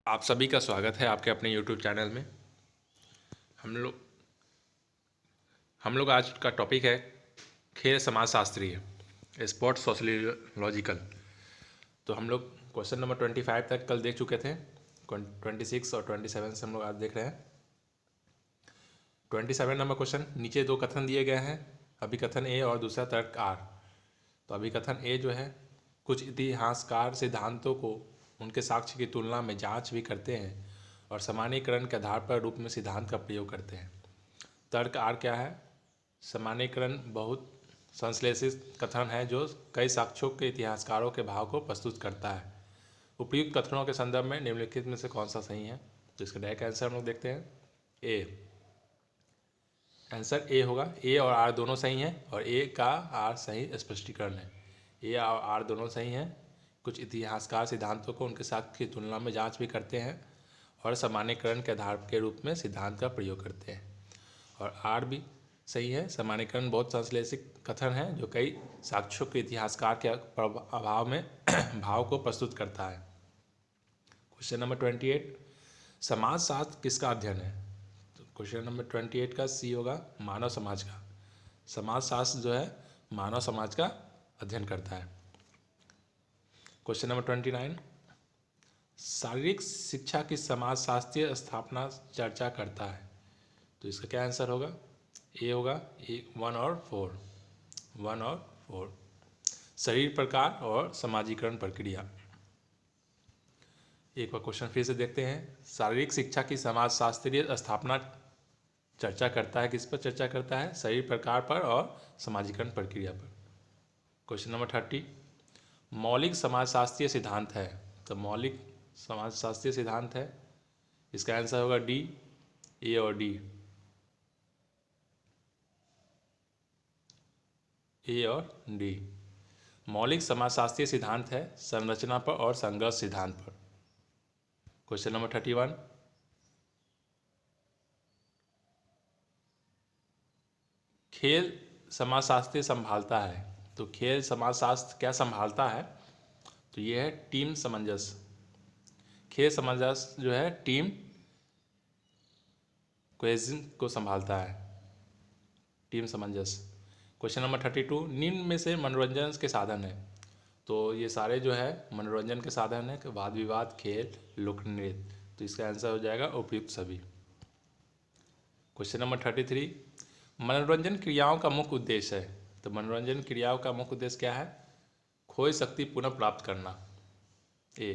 आप सभी का स्वागत है आपके अपने YouTube चैनल में। हम लोग हम लोग आज का टॉपिक है खेल समाजशास्त्रीय, स्पोर्ट्स सोशलॉजिकल। तो हम लोग क्वेश्चन नंबर 25 तक कल देख चुके थे। 26 और 27 से हम लोग आज देख रहे हैं 27 नंबर क्वेश्चन। नीचे दो कथन दिए गए हैं, अभिकथन ए और दूसरा तर्क आर। तो अभिकथन ए जो है, कुछ इतिहासकार सिद्धांतों को उनके साक्ष्य की तुलना में जांच भी करते हैं और सामान्यीकरण के आधार पर रूप में सिद्धांत का प्रयोग करते हैं। तर्क आर क्या है? सामान्यीकरण बहुत संश्लेषित कथन है जो कई साक्ष्यों के इतिहासकारों के भाव को प्रस्तुत करता है। उपयुक्त कथनों के संदर्भ में निम्नलिखित में से कौन सा सही है? तो इसका डायरेक्ट आंसर हम लोग देखते हैं, ए। आंसर ए होगा। ए और आर दोनों सही हैं और ए का आर सही स्पष्टीकरण है। ए और आर दोनों सही हैं। कुछ इतिहासकार सिद्धांतों को उनके साथ की तुलना में जांच भी करते हैं और सामान्यीकरण के आधार के रूप में सिद्धांत का प्रयोग करते हैं। और आर भी सही है। सामान्यीकरण बहुत संश्लेषित कथन है जो कई साक्ष्यों के इतिहासकार के अभाव में भाव को प्रस्तुत करता है। क्वेश्चन नंबर 28, समाजशास्त्र किसका अध्ययन है? तो क्वेश्चन नंबर 28 का सी होगा, मानव समाज का। समाजशास्त्र जो है मानव समाज का अध्ययन करता है। क्वेश्चन नंबर 29, शारीरिक शिक्षा की समाजशास्त्रीय स्थापना चर्चा करता है। तो इसका क्या आंसर होगा? ए होगा। 1 और 4 शरीर प्रकार और समाजीकरण प्रक्रिया। एक बार क्वेश्चन फिर से देखते हैं। शारीरिक शिक्षा की समाजशास्त्रीय स्थापना चर्चा करता है, किस पर चर्चा करता है? शरीर प्रकार पर और समाजीकरण प्रक्रिया पर। क्वेश्चन नंबर 30, मौलिक समाजशास्त्रीय सिद्धांत है। तो मौलिक समाजशास्त्रीय सिद्धांत है, इसका आंसर होगा डी। ए और डी, ए और डी। मौलिक समाजशास्त्रीय सिद्धांत है संरचना पर और संघर्ष सिद्धांत पर। क्वेश्चन नंबर 31, खेल समाजशास्त्र संभालता है। तो खेल समाजशास्त्र क्या संभालता है? तो ये है टीम सामंजस्य। खेल सामंजस्य जो है टीम कोहेजन को संभालता है, टीम सामंजस्य। क्वेश्चन नंबर 32, निम्न में से मनोरंजन के साधन है। तो ये सारे जो है मनोरंजन के साधन है, वाद विवाद, खेल, लोक नृत्य। तो इसका आंसर हो जाएगा उपयुक्त सभी। क्वेश्चन नंबर 33, मनोरंजन क्रियाओं का मुख्य उद्देश्य है। तो मनोरंजन क्रियाओं का मुख्य उद्देश्य क्या है? खोई शक्ति पुनः प्राप्त करना, ए।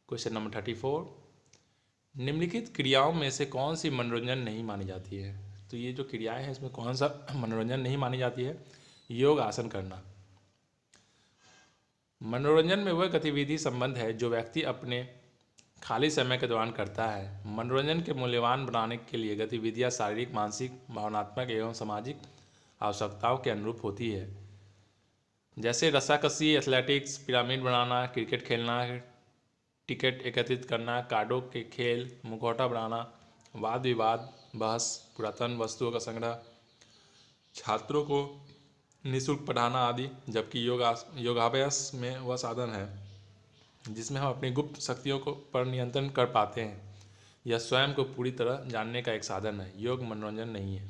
क्वेश्चन नंबर 34, निम्नलिखित क्रियाओं में से कौन सी मनोरंजन नहीं मानी जाती है? तो ये जो क्रियाएं हैं इसमें कौन सा मनोरंजन नहीं मानी जाती है? योग आसन करना। मनोरंजन में वह गतिविधि संबंध है जो व्यक्ति अपने खाली समय के दौरान करता है। मनोरंजन के मूल्यवान बनाने के लिए गतिविधियां शारीरिक, मानसिक, भावनात्मक एवं सामाजिक आवश्यकताओं के अनुरूप होती है, जैसे रस्साकसी, एथलेटिक्स, पिरामिड बनाना, क्रिकेट खेलना, टिकट एकत्रित करना, कार्डों के खेल, मुखौटा बनाना, वाद विवाद, बहस, पुरातन वस्तुओं का संग्रह, छात्रों को निःशुल्क पढ़ाना आदि। जबकि योगाभ्यास में वह साधन है जिसमें हम अपनी गुप्त शक्तियों को पर नियंत्रण कर पाते हैं। यह स्वयं को पूरी तरह जानने का एक साधन है। योग मनोरंजन नहीं है।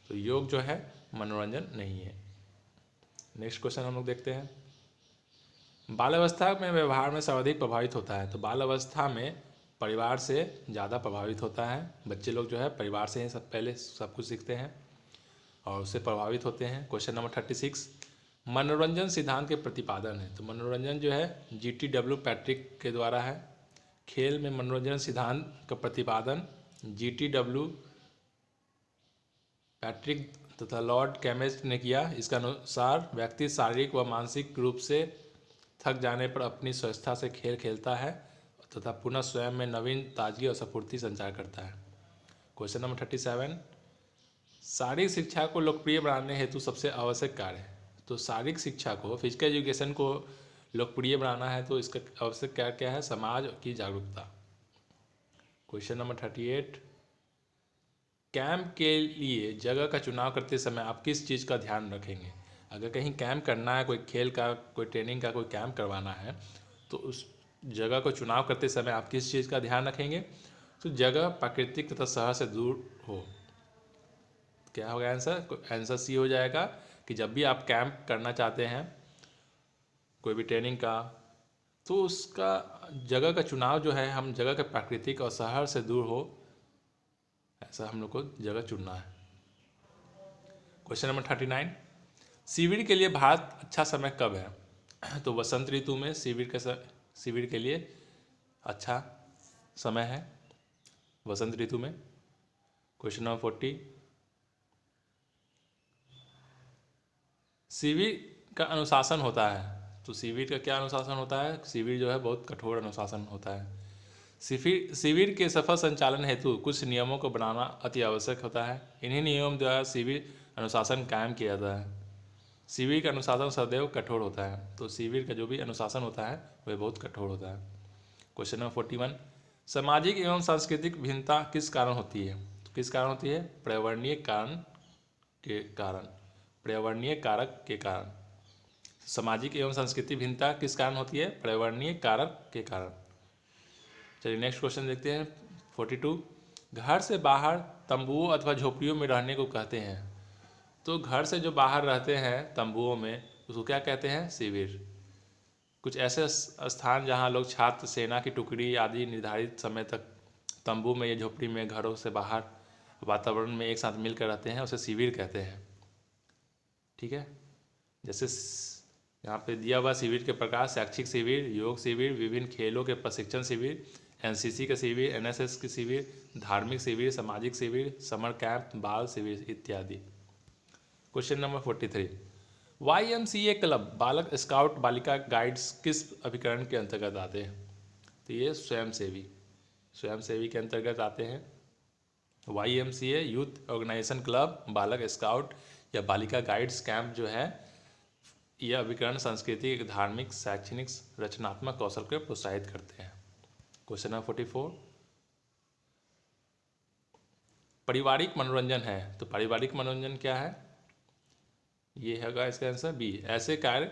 तो योग जो है मनोरंजन नहीं है। नेक्स्ट क्वेश्चन हम लोग देखते हैं, बाल अवस्था में व्यवहार में सर्वाधिक प्रभावित होता है। तो बाल अवस्था में परिवार से ज़्यादा प्रभावित होता है। बच्चे लोग जो है परिवार से ही पहले सब कुछ सीखते हैं और उससे प्रभावित होते हैं। क्वेश्चन नंबर 36, मनोरंजन सिद्धांत के प्रतिपादन है। तो मनोरंजन जो है GTW पैट्रिक के द्वारा है। खेल में मनोरंजन सिद्धांत का प्रतिपादन GTW पैट्रिक तथा लॉर्ड कैमेज ने किया। इसके अनुसार व्यक्ति शारीरिक व मानसिक रूप से थक जाने पर अपनी स्वस्थता से खेल खेलता है तथा पुनः स्वयं में नवीन ताजगी और स्फूर्ति संचार करता है। क्वेश्चन नंबर 37, शारीरिक शिक्षा को लोकप्रिय बनाने हेतु सबसे आवश्यक कार्य। तो शारीरिक शिक्षा को, फिजिकल एजुकेशन को लोकप्रिय बनाना है तो इसका आवश्यक कार्य क्या है? समाज की जागरूकता। क्वेश्चन नंबर 38, कैंप के लिए जगह का चुनाव करते समय आप किस चीज़ का ध्यान रखेंगे? अगर कहीं कैंप करना है, कोई खेल का, कोई ट्रेनिंग का कोई कैंप करवाना है, तो उस जगह को चुनाव करते समय आप किस चीज़ का ध्यान रखेंगे? तो जगह प्राकृतिक तथा शहर से दूर हो। क्या होगा आंसर? आंसर सी हो जाएगा कि जब भी आप कैंप करना चाहते हैं कोई भी ट्रेनिंग का, तो उसका जगह का चुनाव जो है, हम जगह के प्राकृतिक और शहर से दूर हो, ऐसा हम लोग को जगह चुनना है। क्वेश्चन नंबर 39, शिविर के लिए भारत अच्छा समय कब है? तो वसंत ऋतु में शिविर के लिए अच्छा समय है, वसंत ऋतु में। क्वेश्चन नंबर 40, शिविर का अनुशासन होता है, तो शिविर का क्या अनुशासन होता है? शिविर जो है बहुत कठोर अनुशासन होता है। शिविर के सफल संचालन हेतु कुछ नियमों को बनाना अति आवश्यक होता है। इन्हीं नियमों द्वारा शिविर अनुशासन कायम किया जाता है। शिविर का अनुशासन सदैव कठोर होता है, तो शिविर का जो भी अनुशासन होता है वह बहुत कठोर होता है। क्वेश्चन नंबर 41, सामाजिक एवं सांस्कृतिक भिन्नता किस कारण होती है? तो किस कारण होती है? पर्यावरणीय कारक के कारण। सामाजिक एवं सांस्कृतिक भिन्नता किस कारण होती है? पर्यावरणीय कारक के कारण। चलिए नेक्स्ट क्वेश्चन देखते हैं 42, घर से बाहर तंबुओं अथवा झोपड़ियों में रहने को कहते हैं। तो घर से जो बाहर रहते हैं तंबुओं में, उसको क्या कहते हैं? शिविर। कुछ ऐसे स्थान जहां लोग छात्र, सेना की टुकड़ी आदि निर्धारित समय तक तंबू में या झोपड़ी में, घरों से बाहर वातावरण में एक साथ मिलकर रहते हैं, उसे शिविर कहते हैं। ठीक है, जैसे यहाँ पे दिया हुआ शिविर के प्रकार: शैक्षिक शिविर, योग शिविर, विभिन्न खेलों के प्रशिक्षण शिविर, एनसीसी के शिविर, एनएसएस के शिविर, धार्मिक शिविर, सामाजिक शिविर, समर कैंप, बाल शिविर इत्यादि। क्वेश्चन नंबर 43, YMCA क्लब, बालक स्काउट, बालिका गाइड्स किस अभिकरण के अंतर्गत आते हैं? तो ये स्वयंसेवी के अंतर्गत आते हैं। YMCA यूथ ऑर्गेनाइजेशन क्लब, बालक स्काउट या बालिका गाइड्स कैंप जो है, यह अभिकरण सांस्कृतिक, धार्मिक, शैक्षणिक, रचनात्मक कौशल को प्रोत्साहित करते हैं। क्वेश्चन नंबर 44, पारिवारिक मनोरंजन है, तो पारिवारिक मनोरंजन क्या है? ये होगा इसका आंसर बी, ऐसे कार्य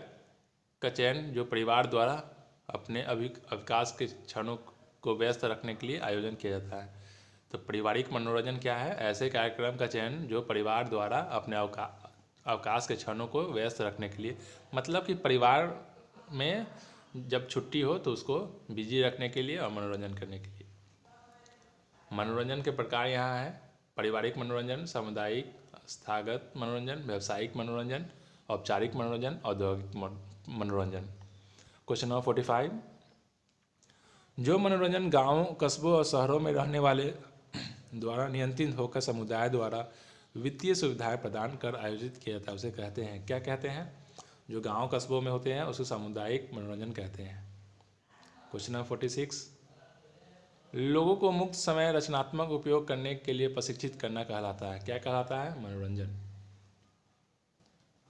का चयन जो परिवार द्वारा अपने अवकाश के क्षणों को व्यस्त रखने के लिए आयोजन किया जाता है। तो पारिवारिक मनोरंजन क्या है? ऐसे कार्यक्रम का चयन जो परिवार द्वारा अपने अवकाश के क्षणों को व्यस्त रखने के लिए, मतलब कि परिवार में जब छुट्टी हो तो उसको बिजी रखने के लिए और मनोरंजन करने के लिए। मनोरंजन के प्रकार यहाँ है: पारिवारिक मनोरंजन, सामुदायिक, संस्थागत मनोरंजन, व्यावसायिक मनोरंजन, औपचारिक मनोरंजन, औद्योगिक मनोरंजन। क्वेश्चन नंबर 45, जो मनोरंजन गांवों, कस्बों और शहरों में रहने वाले द्वारा नियंत्रित होकर समुदाय द्वारा वित्तीय सुविधाएं प्रदान कर आयोजित किया जाता है, उसे कहते हैं, क्या कहते हैं? जो गांव कस्बों में होते हैं उसे सामुदायिक मनोरंजन कहते हैं। क्वेश्चन नंबर 46, लोगों को मुक्त समय रचनात्मक उपयोग करने के लिए प्रशिक्षित करना कहलाता है, क्या कहलाता है? मनोरंजन।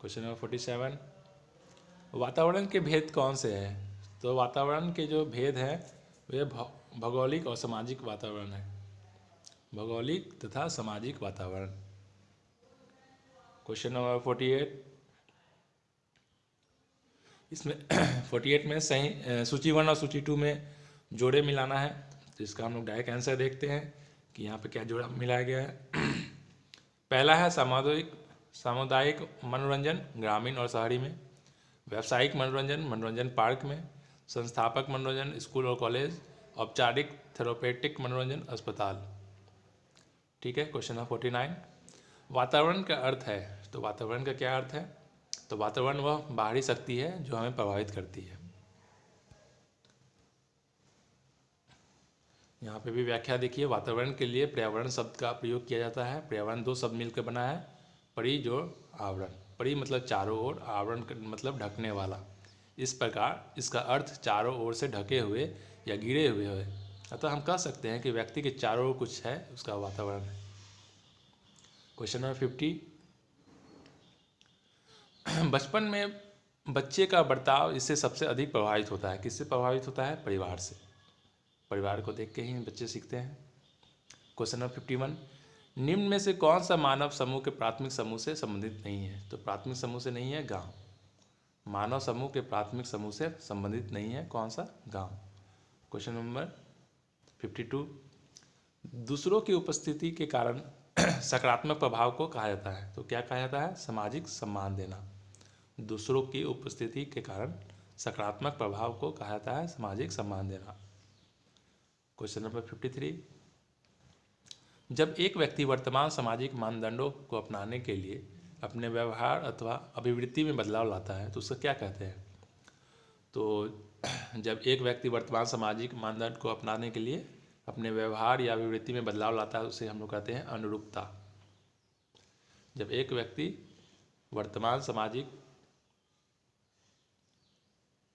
क्वेश्चन नंबर 47, वातावरण के भेद कौन से हैं? तो वातावरण के जो भेद हैं वे भौगोलिक और सामाजिक वातावरण है, भौगोलिक तथा सामाजिक वातावरण। क्वेश्चन नंबर 48, इसमें 48 में सही सूची 1 और सूची 2 में जोड़े मिलाना है, तो इसका हम लोग डायरेक्ट आंसर देखते हैं कि यहाँ पे क्या जोड़ा मिलाया गया है। पहला है सामुदायिक मनोरंजन, ग्रामीण और शहरी में; व्यावसायिक मनोरंजन, मनोरंजन पार्क में; संस्थापक मनोरंजन, स्कूल और कॉलेज; औपचारिक थेरापेटिक मनोरंजन, अस्पताल। ठीक है। क्वेश्चन नंबर 49, वातावरण का अर्थ है, तो वातावरण का क्या अर्थ है? तो वातावरण वह बाहरी शक्ति है जो हमें प्रभावित करती है। यहाँ पे भी व्याख्या देखिए, वातावरण के लिए पर्यावरण शब्द का प्रयोग किया जाता है। पर्यावरण दो शब्द मिलकर बना है, परि जो आवरण। परि मतलब चारों ओर, आवरण मतलब ढकने वाला। इस प्रकार इसका अर्थ चारों ओर से ढके हुए या घिरे हुए है। अतः हम कह सकते हैं कि व्यक्ति के चारों ओर कुछ है, उसका वातावरण है। क्वेश्चन नंबर 50, बचपन में बच्चे का बर्ताव इससे सबसे अधिक प्रभावित होता है। किससे प्रभावित होता है? परिवार से। परिवार को देख के ही बच्चे सीखते हैं। क्वेश्चन नंबर 51, निम्न में से कौन सा मानव समूह के प्राथमिक समूह से संबंधित नहीं है? तो प्राथमिक समूह से नहीं है, गांव। मानव समूह के प्राथमिक समूह से संबंधित नहीं है, कौन सा? गांव। क्वेश्चन नंबर 52, दूसरों की उपस्थिति के कारण सकारात्मक प्रभाव को कहा जाता है। तो क्या कहा जाता है? सामाजिक सम्मान देना। दूसरों की उपस्थिति के कारण सकारात्मक प्रभाव को कहा जाता है सामाजिक सम्मान देना। क्वेश्चन नंबर 53, जब एक व्यक्ति वर्तमान सामाजिक मानदंडों को अपनाने के लिए अपने व्यवहार अथवा अभिवृत्ति में बदलाव लाता है तो उसको क्या कहते हैं? तो जब एक व्यक्ति वर्तमान सामाजिक मानदंड को अपनाने के लिए अपने व्यवहार या अभिवृत्ति में बदलाव लाता है उसे हम लोग कहते हैं अनुरूपता। जब एक व्यक्ति वर्तमान सामाजिक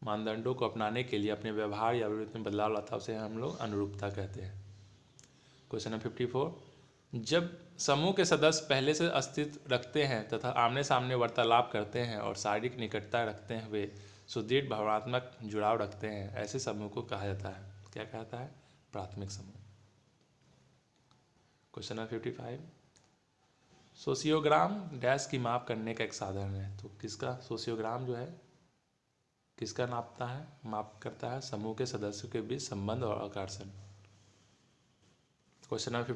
मानदंडों को अपनाने के लिए अपने व्यवहार या अभिवृत्ति में बदलाव लाता है उसे हम लोग अनुरूपता कहते हैं। क्वेश्चन नंबर 54, जब समूह के सदस्य पहले से अस्तित्व रखते हैं तथा आमने सामने वार्तालाप करते हैं और शारीरिक निकटता रखते हुए सुदृढ़ भावनात्मक जुड़ाव रखते हैं, ऐसे समूह को कहा जाता है, क्या कहता है? प्राथमिक समूह। क्वेश्चन नंबर 55, सोशियोग्राम डैश की माप करने का एक साधन है। तो किसका सोशियोग्राम जो है किसका नापता है, माप करता है? समूह के सदस्यों के बीच संबंध और आकर्षण। क्वेश्चन नंबर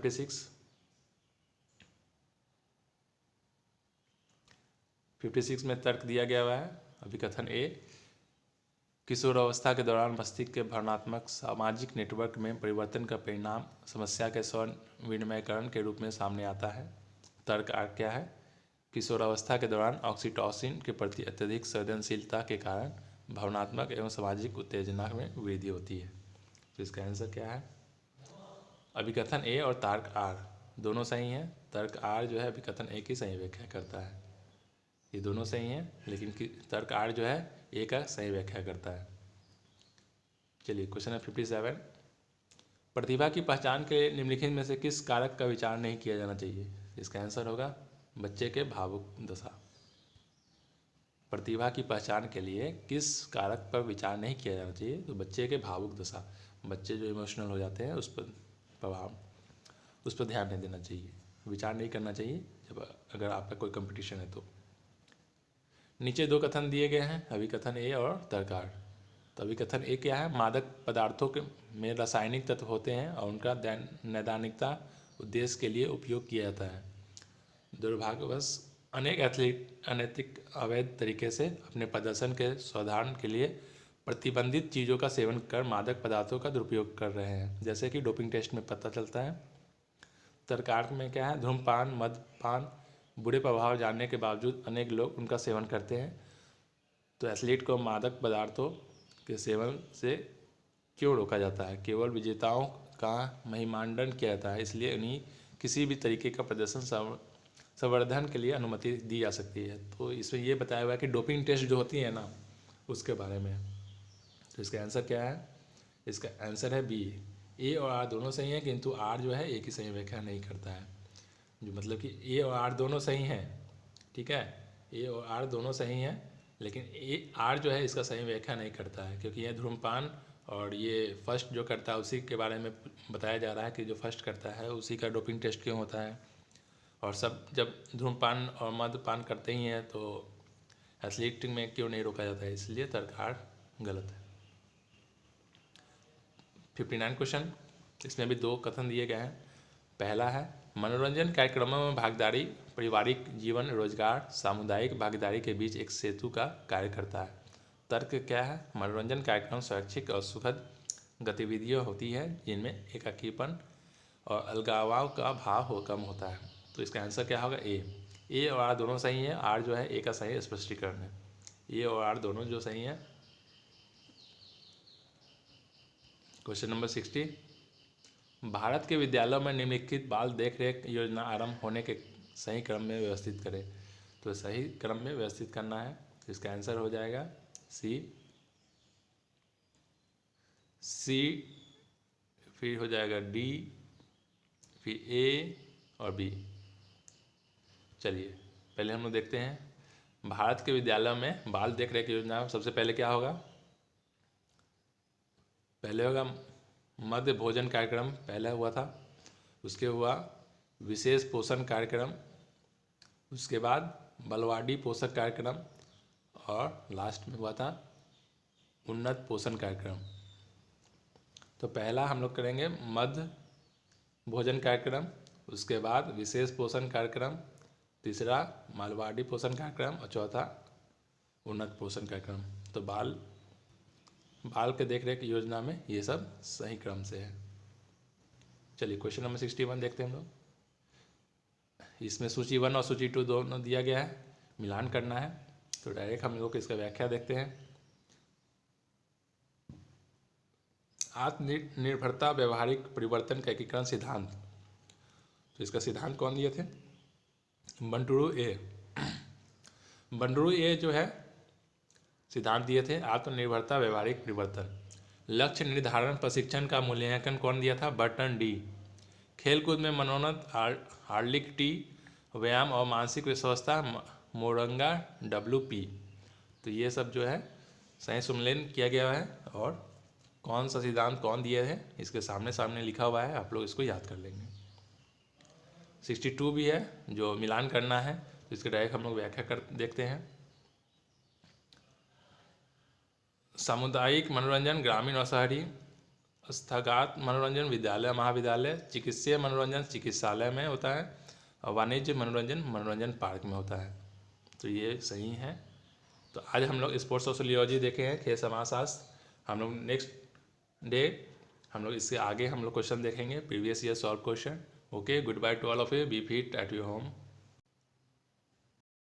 56 में तर्क दिया गया हुआ है। अभिकथन ए, किशोरावस्था के दौरान मस्तिष्क के भावनात्मक सामाजिक नेटवर्क में परिवर्तन का परिणाम समस्या के स्व विनिमयकरण के रूप में सामने आता है। तर्क आर क्या है? किशोरावस्था के दौरान ऑक्सीटोसिन के प्रति अत्यधिक संवेदनशीलता के कारण भावनात्मक एवं सामाजिक उत्तेजना में वृद्धि होती है। तो इसका आंसर क्या है? अभिकथन ए और तर्क आर दोनों सही हैं। तर्क आर जो है अभिकथन ए की सही व्याख्या करता है। ये दोनों सही हैं, लेकिन तर्क आर जो है ए का सही व्याख्या करता है। चलिए क्वेश्चन नंबर 57, प्रतिभा की पहचान के लिए निम्नलिखित में से किस कारक का विचार नहीं किया जाना चाहिए? इसका आंसर होगा बच्चे के भावुक दशा। प्रतिभा की पहचान के लिए किस कारक पर विचार नहीं किया जाना चाहिए? तो बच्चे के भावुक दशा। बच्चे जो इमोशनल हो जाते हैं उस पर ध्यान नहीं देना चाहिए, विचार नहीं करना चाहिए जब अगर आपका कोई कंपटीशन है तो। नीचे दो कथन दिए गए हैं, अभिकथन ए और तर्क आर। तो अभिकथन ए क्या है? मादक पदार्थों के में रासायनिक तत्व होते हैं और उनका नैदानिकता उद्देश्य के लिए उपयोग किया जाता है। दुर्भाग्यवश अनेक एथलीट अनैतिक अवैध तरीके से अपने प्रदर्शन के सुधार के लिए प्रतिबंधित चीज़ों का सेवन कर मादक पदार्थों का दुरुपयोग कर रहे हैं, जैसे कि डोपिंग टेस्ट में पता चलता है। तर्क में क्या है? धूम्रपान, मद्यपान बुरे प्रभाव जानने के बावजूद अनेक लोग उनका सेवन करते हैं। तो एथलीट को मादक पदार्थों के सेवन से क्यों रोका जाता है? केवल विजेताओं का महिमांडन किया जाता है, इसलिए उन्हें किसी भी तरीके का प्रदर्शन संवर्धन के लिए अनुमति दी जा सकती है। तो इसमें ये बताया हुआ है कि डोपिंग टेस्ट जो होती है ना उसके बारे में। तो इसका आंसर क्या है? इसका आंसर है बी। ए और आर दोनों सही हैं, किंतु आर जो है ए की सही व्याख्या नहीं करता है। जो मतलब कि ए और आर दोनों सही हैं, ठीक है, ए और आर दोनों सही हैं, लेकिन ए आर जो है इसका सही व्याख्या नहीं करता है, क्योंकि यह धूम्रपान और ये फर्स्ट जो करता है उसी के बारे में बताया जा रहा है कि जो फर्स्ट करता है उसी का डोपिंग टेस्ट क्यों होता है, और सब जब धूम्रपान और मद्यपान करते ही हैं तो एथलीट में क्यों नहीं रोका जाता है, इसलिए तर्क आर गलत है। 59 क्वेश्चन, इसमें भी दो कथन दिए गए हैं। पहला है मनोरंजन कार्यक्रमों में भागीदारी पारिवारिक जीवन, रोजगार, सामुदायिक भागीदारी के बीच एक सेतु का कार्य करता है। तर्क क्या है? मनोरंजन कार्यक्रम स्वैच्छिक और सुखद गतिविधियाँ होती हैं जिनमें एकाकीपन और अलगाव का भाव कम होता है। तो इसका आंसर क्या होगा? ए और आर दोनों सही हैं। आर जो है ए का सही स्पष्टीकरण है। ए और आर दोनों जो सही हैं। क्वेश्चन नंबर 60, भारत के विद्यालयों में निम्नलिखित बाल देखरेख योजना आरंभ होने के सही क्रम में व्यवस्थित करें। तो सही क्रम में व्यवस्थित करना है, तो इसका आंसर हो जाएगा सी, फिर हो जाएगा डी, फिर ए और बी। चलिए पहले हम लोग देखते हैं भारत के विद्यालयों में बाल देखरेख योजना। सबसे पहले क्या होगा? पहले होगा मध्य भोजन कार्यक्रम, पहला हुआ था। उसके हुआ विशेष पोषण कार्यक्रम, उसके बाद बलवाड़ी पोषक कार्यक्रम, और लास्ट में हुआ था उन्नत पोषण कार्यक्रम। तो पहला हम लोग करेंगे मध्य भोजन कार्यक्रम, उसके बाद विशेष पोषण कार्यक्रम, तीसरा मालवाड़ी पोषण कार्यक्रम और चौथा उन्नत पोषण कार्यक्रम। तो बाल के देखरेख योजना में ये सब सही क्रम से है। चलिए क्वेश्चन नंबर 61 देखते हैं हम लोग। इसमें सूची 1 और सूची 2 दोनों दिया गया है, मिलान करना है। तो डायरेक्ट हम लोग इसका व्याख्या देखते हैं। आत्मनिर्भरता व्यवहारिक परिवर्तन का एकीकरण सिद्धांत। तो इसका सिद्धांत कौन दिए थे? बंडरू ए जो है सिद्धांत दिए थे आत्मनिर्भरता व्यवहारिक परिवर्तन। लक्ष्य निर्धारण प्रशिक्षण का मूल्यांकन कौन दिया था? Burton D. खेलकूद में मनोन्नत हार्लिक टी। व्यायाम और मानसिक विश्वस्ता मोरंगा WP। तो ये सब जो है सही सम्मेलन किया गया है। और कौन सा सिद्धांत कौन दिए हैं इसके सामने सामने लिखा हुआ है, आप लोग इसको याद कर लेंगे। 62 भी है जो मिलान करना है, तो इसके डायरेक्ट हम लोग व्याख्या कर देखते हैं। सामुदायिक मनोरंजन ग्रामीण और शहरी, स्थगात मनोरंजन विद्यालय महाविद्यालय, चिकित्सीय मनोरंजन चिकित्सालय में होता है और वाणिज्य मनोरंजन पार्क में होता है। तो ये सही है। तो आज हम लोग स्पोर्ट्स सोशियोलॉजी देखे हैं, खेल समाजशास्त्र। हम लोग नेक्स्ट डे हम लोग इससे आगे हम लोग क्वेश्चन देखेंगे, previous year solve question. Okay, good bye to all of you, be fit at your home.